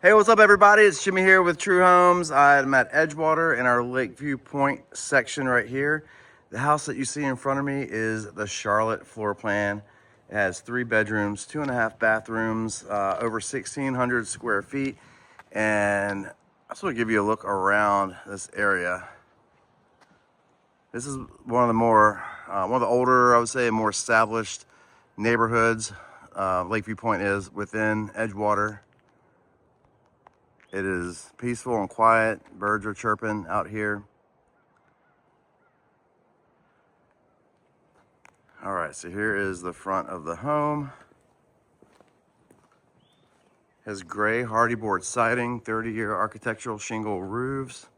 Hey, what's up, everybody? It's Jimmy here with True Homes. I'm at Edgewater in our Lakeview Point section right here. The house that you see in front of me is the Charlotte floor plan. It has 3 bedrooms, 2.5 bathrooms, over 1,600 square feet. And I just want to give you a look around this area. This is one of the older, I would say, more established neighborhoods. Lakeview Point is within Edgewater. It is peaceful and quiet. Birds are chirping out here. All right, so here is the front of the home. Has gray hardy board siding, 30-year architectural shingle roofs,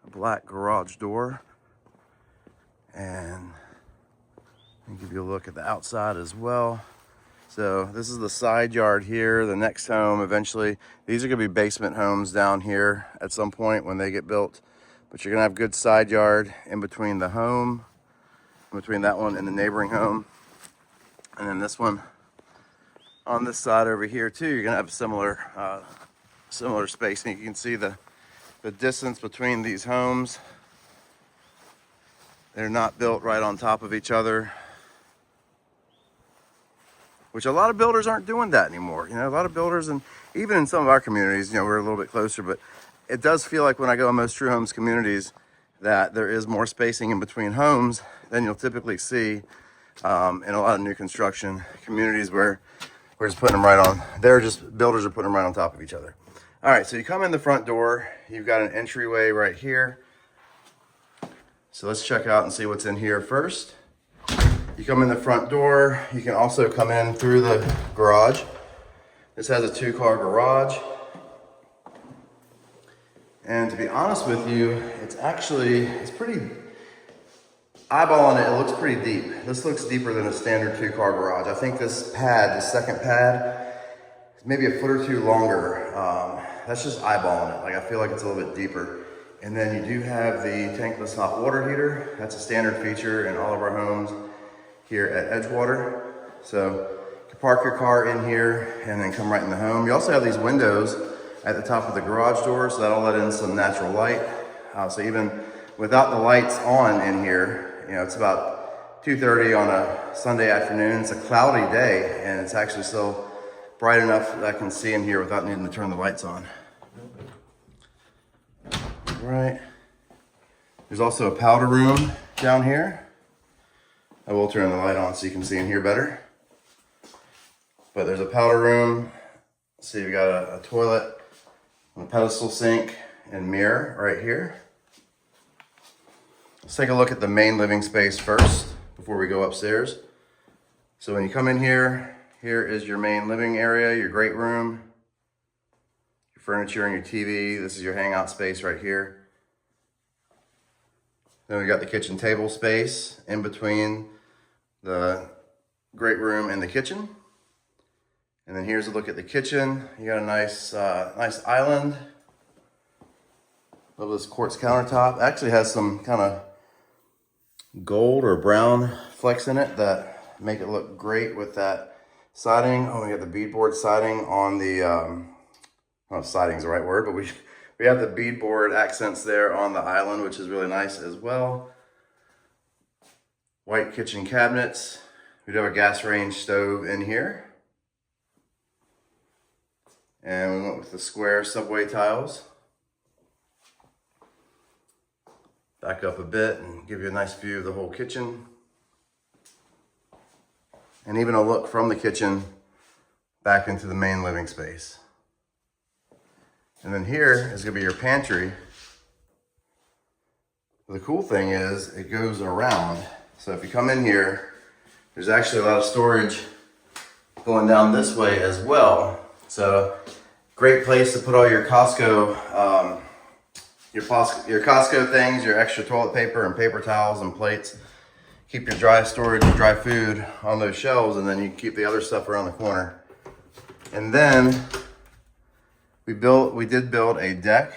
a black garage door, and I'll give you a look at the outside as well. So this is the side yard here. The next home, eventually, these are gonna be basement homes down here at some point when they get built. But you're gonna have good side yard in between the home, in between that one and the neighboring home. And then this one on this side over here too, you're gonna have similar spacing. You can see the distance between these homes. They're not built right on top of each other, which a lot of builders aren't doing that anymore. You know, a lot of builders, and even in some of our communities, you know, we're a little bit closer, but it does feel like when I go in most True Homes communities that there is more spacing in between homes than you'll typically see in a lot of new construction communities where we're just putting them right on. Builders are putting them right on top of each other. All right, so you come in the front door, you've got an entryway right here. So let's check out and see what's in here first. You come in the front door, you can also come in through the garage. This has a 2-car garage. And to be honest with you, it's pretty, eyeballing it, it looks pretty deep. This looks deeper than a standard 2-car garage. I think this pad, the second pad, is maybe a foot or two longer. That's just eyeballing it. Like, I feel like it's a little bit deeper. And then you do have the tankless hot water heater. That's a standard feature in all of our homes here at Edgewater. So you can park your car in here and then come right in the home. You also have these windows at the top of the garage door, so that'll let in some natural light. So even without the lights on in here, you know, it's about 2:30 on a Sunday afternoon. It's a cloudy day and it's actually still bright enough that I can see in here without needing to turn the lights on. All right. There's also a powder room down here. I will turn the light on so you can see in here better. But there's a powder room. So you've got a toilet, a pedestal sink, and mirror right here. Let's take a look at the main living space first before we go upstairs. So when you come in here, here is your main living area, your great room, your furniture and your TV. This is your hangout space right here. Then we got the kitchen table space in between the great room and the kitchen. And then here's a look at the kitchen. You got a nice island. Love this quartz countertop. Actually has some kind of gold or brown flecks in it that make it look great with that siding. Oh, we got the beadboard siding on the, well, siding's the right word, but we have the beadboard accents there on the island, which is really nice as well. White kitchen cabinets. We do have a gas range stove in here. And we went with the square subway tiles. Back up a bit and give you a nice view of the whole kitchen. And even a look from the kitchen back into the main living space. And then here is gonna be your pantry. The cool thing is it goes around. So if you come in here, there's actually a lot of storage going down this way as well. So great place to put all your Costco, your Costco things, your extra toilet paper and paper towels and plates. Keep your dry storage and dry food on those shelves, and then you can keep the other stuff around the corner. And then we did build a deck.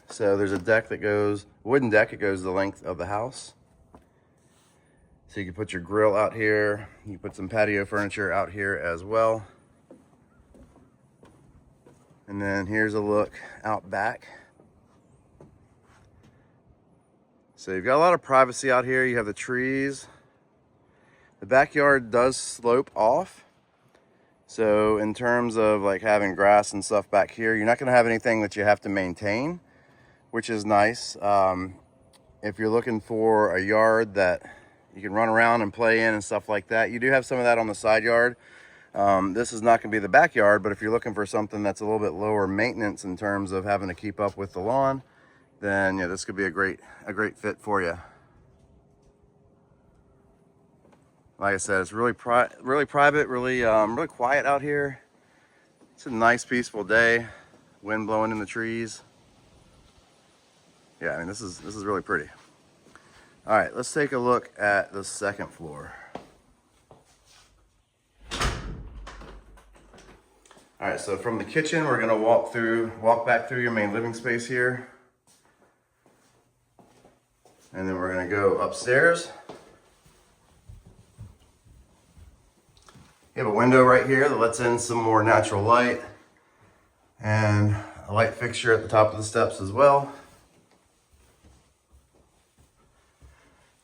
So there's a deck that goes, wooden deck, it goes the length of the house. So you can put your grill out here. You can put some patio furniture out here as well. And then here's a look out back. So you've got a lot of privacy out here. You have the trees. The backyard does slope off. So in terms of like having grass and stuff back here, you're not gonna have anything that you have to maintain, which is nice. If you're looking for a yard that you can run around and play in and stuff like that, you do have some of that on the side yard. This is not gonna be the backyard, but if you're looking for something that's a little bit lower maintenance in terms of having to keep up with the lawn, then yeah, this could be a great fit for you. Like I said, it's really private, really quiet out here. It's a nice, peaceful day. Wind blowing in the trees. Yeah, I mean, this is really pretty. All right, let's take a look at the second floor. All right, so from the kitchen, we're gonna walk back through your main living space here. And then we're gonna go upstairs. You have a window right here that lets in some more natural light, and a light fixture at the top of the steps as well.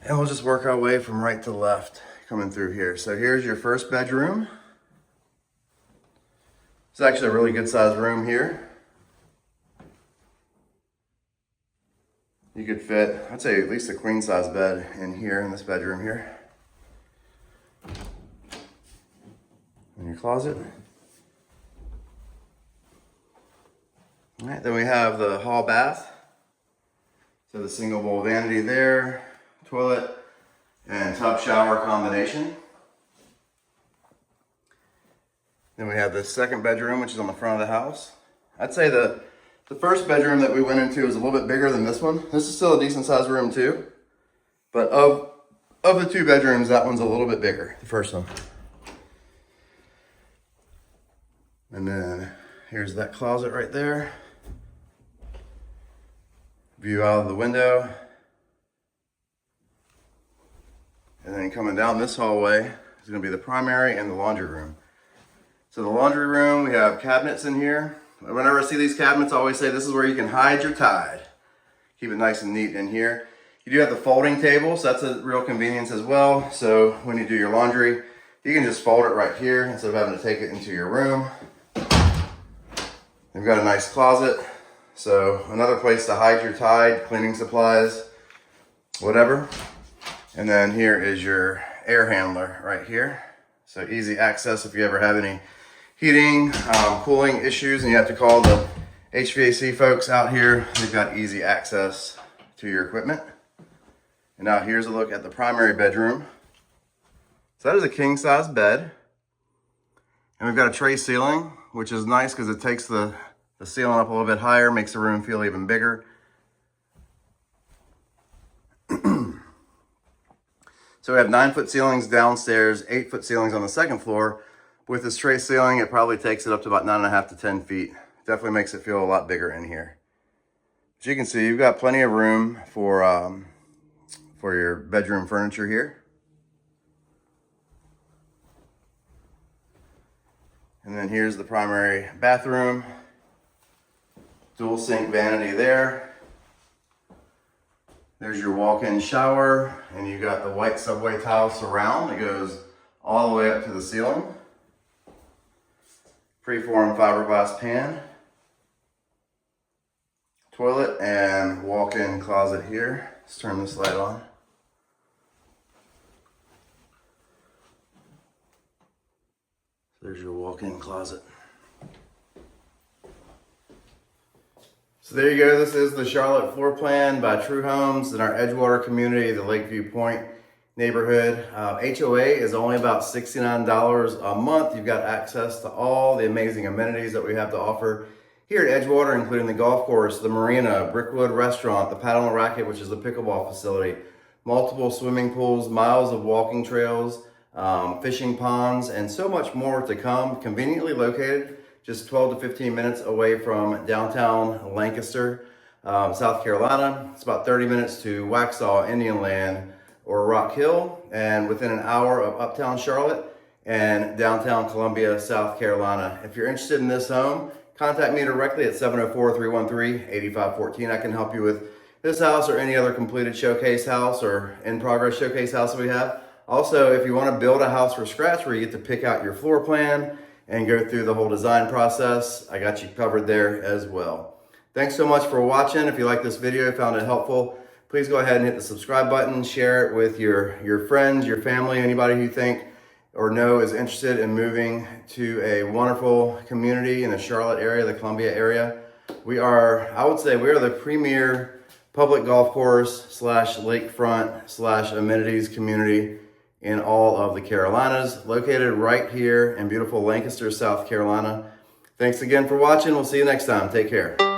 And we'll just work our way from right to left coming through here. So here's your first bedroom. It's actually a really good sized room here. You could fit, I'd say, at least a queen size bed in here, in this bedroom here. In your closet. All right, then we have the hall bath. So the single bowl vanity there, toilet and tub shower combination. Then we have the second bedroom, which is on the front of the house. I'd say the first bedroom that we went into is a little bit bigger than this one. This is still a decent sized room too, but of the two bedrooms, that one's a little bit bigger, the first one. And then here's that closet right there. View out of the window. And then coming down this hallway is gonna be the primary and the laundry room. So the laundry room, we have cabinets in here. Whenever I see these cabinets, I always say this is where you can hide your Tide. Keep it nice and neat in here. You do have the folding table, so that's a real convenience as well. So when you do your laundry, you can just fold it right here instead of having to take it into your room. We've got a nice closet, so another place to hide your Tide, cleaning supplies, whatever. And then here is your air handler right here. So easy access if you ever have any heating, cooling issues and you have to call the HVAC folks out here. They've got easy access to your equipment. And now here's a look at the primary bedroom. So that is a king size bed. And we've got a tray ceiling, which is nice because it takes the ceiling up a little bit higher, makes the room feel even bigger. So we have 9-foot ceilings downstairs, 8-foot ceilings on the second floor. With this tray ceiling, it probably takes it up to about 9.5 to 10 feet. Definitely makes it feel a lot bigger in here. As you can see, you've got plenty of room for your bedroom furniture here. And then here's the primary bathroom. Dual sink vanity there. There's your walk-in shower, and you got the white subway tile surround that goes all the way up to the ceiling. Freeform fiberglass pan. Toilet and walk-in closet here. Let's turn this light on. There's your walk-in closet. So there you go. This is the Charlotte floor plan by True Homes in our Edgewater community, the Lakeview Point neighborhood. HOA is only about $69 a month. You've got access to all the amazing amenities that we have to offer here at Edgewater, including the golf course, the marina, Brickwood Restaurant, the paddle and racquet, which is the pickleball facility, multiple swimming pools, miles of walking trails, fishing ponds, and so much more to come. Conveniently located just 12 to 15 minutes away from downtown Lancaster, South Carolina. It's about 30 minutes to Waxhaw, Indian Land, or Rock Hill, and within an hour of Uptown Charlotte and downtown Columbia, South Carolina. If you're interested in this home, contact me directly at 704-313-8514. I can help you with this house or any other completed showcase house or in progress showcase house that we have. Also, if you want to build a house from scratch where you get to pick out your floor plan and go through the whole design process, I got you covered there as well. Thanks so much for watching. If you like this video, found it helpful, please go ahead and hit the subscribe button, share it with your friends, your family, anybody who you think or know is interested in moving to a wonderful community in the Charlotte area, the Columbia area. I would say we are the premier public golf course / lakefront / amenities community in all of the Carolinas, located right here in beautiful Lancaster, South Carolina. Thanks again for watching. We'll see you next time. Take care.